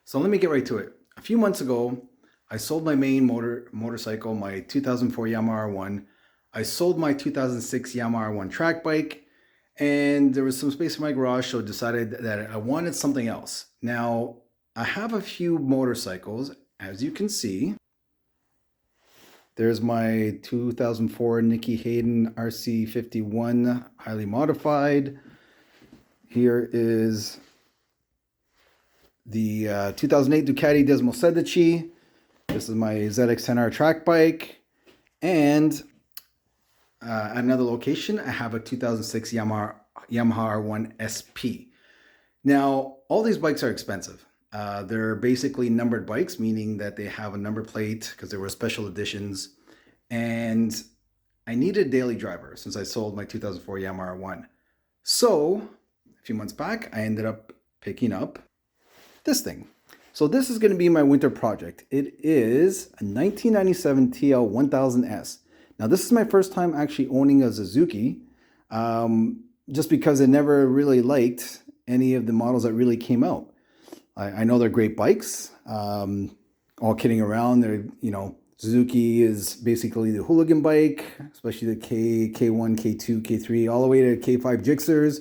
So let me get right to it. A few months ago, I sold my main motorcycle, my 2004 Yamaha R1. I sold my 2006 Yamaha R1 track bike, and there was some space in my garage, so I decided that I wanted something else. Now, I have a few motorcycles, as you can see. There's my 2004 Nicky Hayden RC51 highly modified. Here is the 2008 Ducati Desmo Sedici. This is my ZX10R track bike. And at another location, I have a 2006 Yamaha R1 SP. Now, all these bikes are expensive. They're basically numbered bikes, meaning that they have a number plate because they were special editions. And I needed a daily driver since I sold my 2004 Yamaha R1. So, a few months back, I ended up picking up this thing. So this is going to be my winter project. It is a 1997 TL 1000S. Now this is my first time actually owning a Suzuki, just because I never really liked any of the models that really came out. I know they're great bikes, all kidding around. They're, Suzuki is basically the hooligan bike, especially the K1, K2, K3, all the way to K5 Gixxers,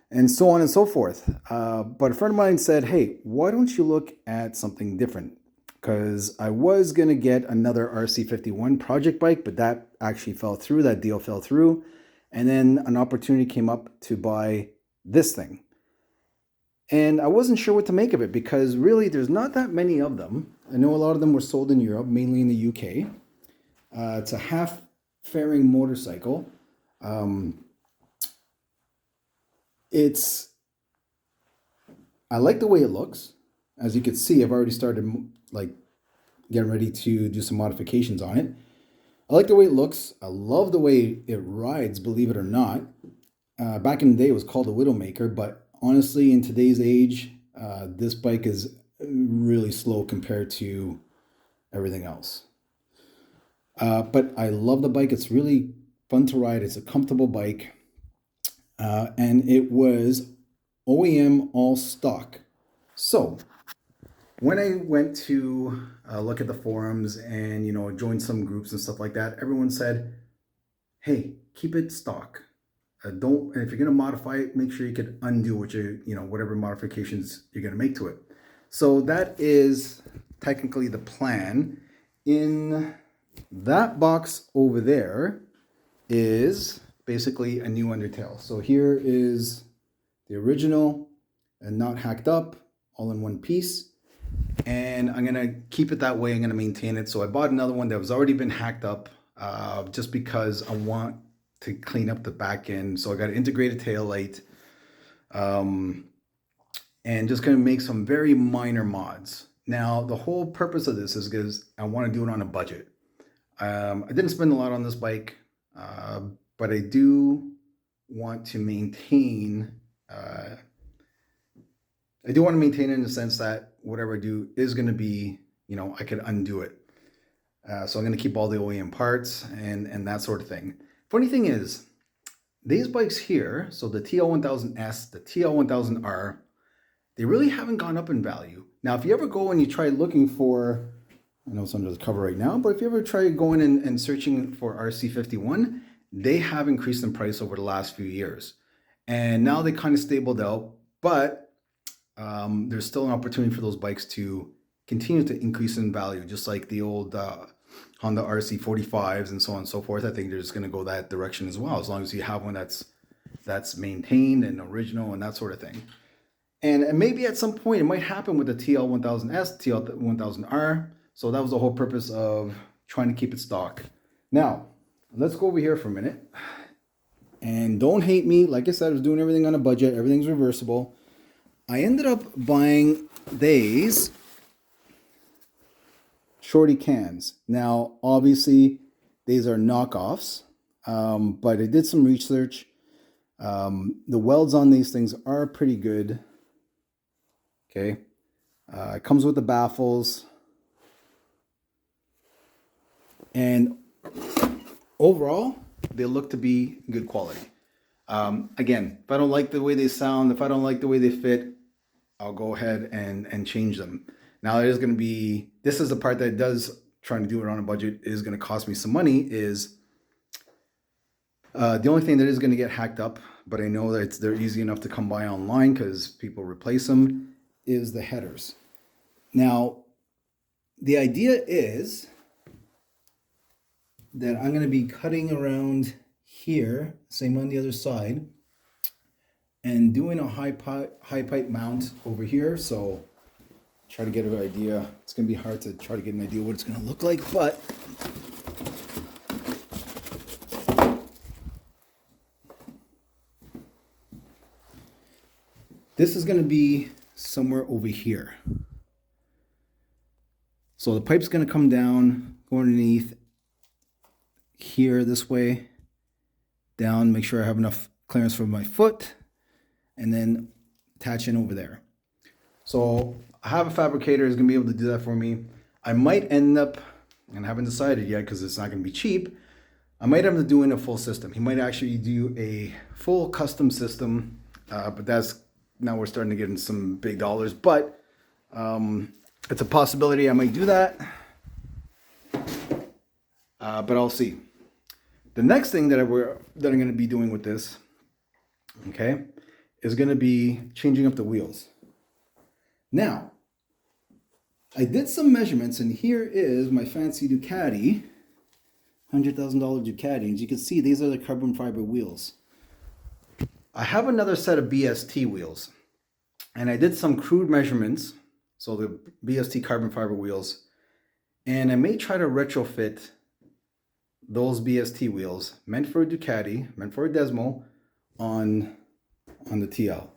and so on and so forth. But a friend of mine said, hey, why don't you look at something different? Because I was going to get another RC51 project bike, but that actually fell through. That deal fell through. And then an opportunity came up to buy this thing. And I wasn't sure what to make of it because really there's not that many of them. I know a lot of them were sold in Europe, mainly in the UK. It's a half fairing motorcycle. I like the way it looks. As you can see, I've already started getting ready to do some modifications on it. I like the way it looks. I love the way it rides, believe it or not. Back in the day, it was called a Widowmaker, but honestly, in today's age, this bike is really slow compared to everything else. But I love the bike. It's really fun to ride. It's a comfortable bike. And it was OEM all stock. So when I went to look at the forums and, join some groups and stuff like that, everyone said, hey, keep it stock. And if you're going to modify it, make sure you can undo whatever modifications you're going to make to it. So that is technically the plan. In that box over there is basically a new undertail. So here is the original and not hacked up, all in one piece. And I'm going to keep it that way. I'm going to maintain it. So I bought another one that was already been hacked up just because I want to clean up the back end. So I got an integrated tail light, and just going to make some very minor mods. Now, the whole purpose of this is because I want to do it on a budget. I didn't spend a lot on this bike, but I do want to maintain, I do want to maintain it in the sense that whatever I do is going to be, I could undo it. So I'm going to keep all the OEM parts and that sort of thing. Funny thing is, these bikes here, so the TL1000S, the TL1000R, they really haven't gone up in value. Now, if you ever go and you try looking for, I know it's under the cover right now, but if you ever try going and searching for RC51, they have increased in price over the last few years. And now they kind of stabled out, but there's still an opportunity for those bikes to continue to increase in value, just like the old Honda RC45s and so on and so forth. I think they're just going to go that direction as well, as long as you have one that's maintained and original and that sort of thing. And maybe at some point it might happen with the TL1000S, TL1000R. So that was the whole purpose of trying to keep it stock. Now, let's go over here for a minute. And don't hate me. Like I said, I was doing everything on a budget. Everything's reversible. I ended up buying these shorty cans. Now, obviously, these are knockoffs, but I did some research. The welds on these things are pretty good. Okay, it comes with the baffles, and overall, they look to be good quality. Again, if I don't like the way they sound, if I don't like the way they fit, I'll go ahead and change them. Now it is going to be, this is the part that does, trying to do it on a budget is going to cost me some money, is the only thing that is going to get hacked up, but I know that they're easy enough to come by online because people replace them, is the headers. Now, the idea is that I'm going to be cutting around here, same on the other side, and doing a high pipe mount over here. So try to get an idea. It's going to be hard to try to get an idea what it's going to look like, but this is going to be somewhere over here. So the pipe's going to come down, go underneath here this way, down, make sure I have enough clearance for my foot, and then attach in over there. So I have a fabricator who's going to be able to do that for me. I might end up, and I haven't decided yet because it's not going to be cheap, I might end up doing a full system. He might actually do a full custom system, but that's, now we're starting to get in some big dollars, but it's a possibility I might do that, but I'll see. The next thing that I'm going to be doing with this, okay, is going to be changing up the wheels. Now, I did some measurements, and here is my fancy Ducati, $100,000 Ducati. As you can see, these are the carbon fiber wheels. I have another set of BST wheels, and I did some crude measurements, so the BST carbon fiber wheels, and I may try to retrofit those BST wheels, meant for a Ducati, meant for a Desmo, on the TL.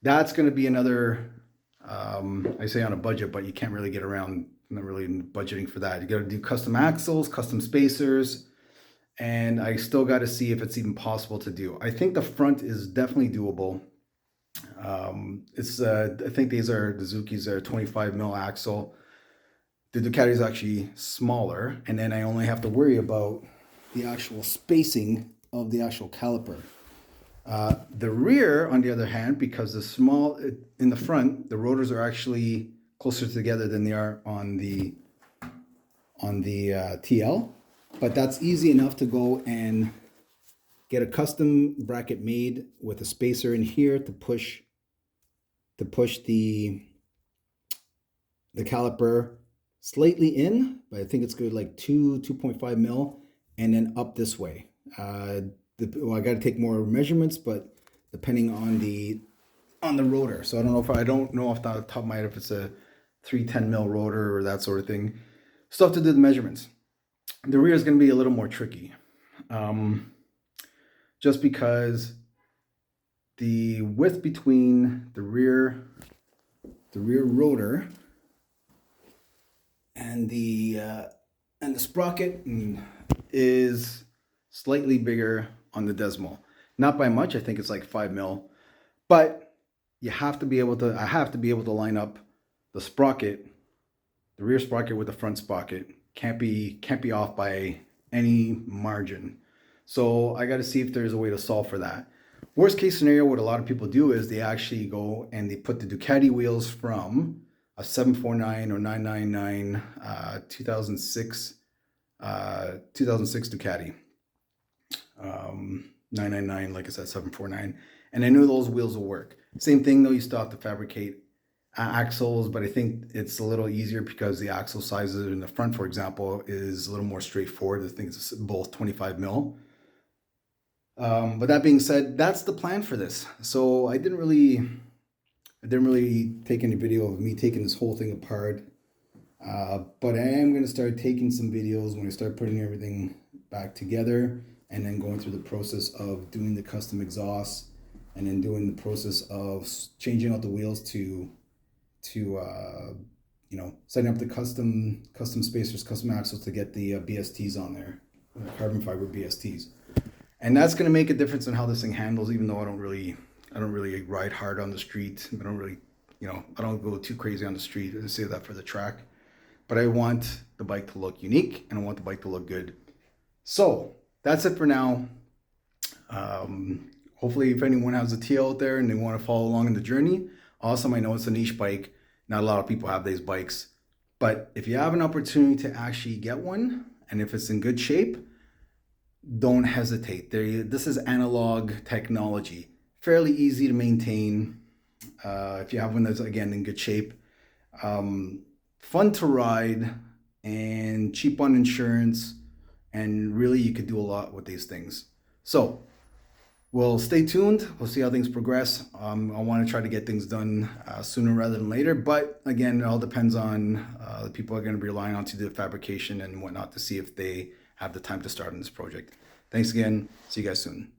That's going to be another, I say on a budget, but you can't really get around, not really budgeting for that. You got to do custom axles, custom spacers, and I still got to see if it's even possible to do. I think the front is definitely doable. I think these are, the Suzuki's are 25 mil axle. The Ducati is actually smaller, and then I only have to worry about the actual spacing of the actual caliper. The rear, on the other hand, because the small in the front, the rotors are actually closer together than they are on the TL, but that's easy enough to go and get a custom bracket made with a spacer in here to push the caliper slightly in, but I think it's good like 2.5 mil, and then up this way. Well, I got to take more measurements, but depending on the rotor. So I don't know off the top of my head if it's a 310 mil rotor or that sort of thing. Still have to do the measurements. The rear is going to be a little more tricky, just because the width between the rear rotor and the sprocket is slightly bigger on the Desmo. Not by much. I think it's like 5 mil, but you have to be able to. I have to be able to line up the sprocket, the rear sprocket with the front sprocket. Can't be off by any margin. So I got to see if there's a way to solve for that. Worst case scenario, what a lot of people do is they actually go and they put the Ducati wheels from a 749 or 999 2006 Ducati. 999, like I said, 749, and I knew those wheels will work. Same thing though, you still have to fabricate axles, but I think it's a little easier because the axle sizes in the front, for example, is a little more straightforward. I think it's both 25 mil. But that being said, that's the plan for this. So I didn't really take any video of me taking this whole thing apart, but I am going to start taking some videos when I start putting everything back together, and then going through the process of doing the custom exhaust, and then doing the process of changing out the wheels to setting up the custom spacers, custom axles to get the BSTs on there, carbon fiber BSTs. And that's going to make a difference in how this thing handles, even though I don't really ride hard on the street. I don't go too crazy on the street. I say that for the track, but I want the bike to look unique, and I want the bike to look good. So that's it for now. Hopefully, if anyone has a TL out there and they want to follow along in the journey, awesome. I know it's a niche bike. Not a lot of people have these bikes. But if you have an opportunity to actually get one, and if it's in good shape, don't hesitate. This is analog technology, fairly easy to maintain. If you have one that's, again, in good shape, fun to ride, and cheap on insurance, and really you could do a lot with these things. So we'll stay tuned. We'll see how things progress. I want to try to get things done sooner rather than later. But again, it all depends on the people are going to be relying on to do the fabrication and whatnot to see if they have the time to start on this project. Thanks again. See you guys soon.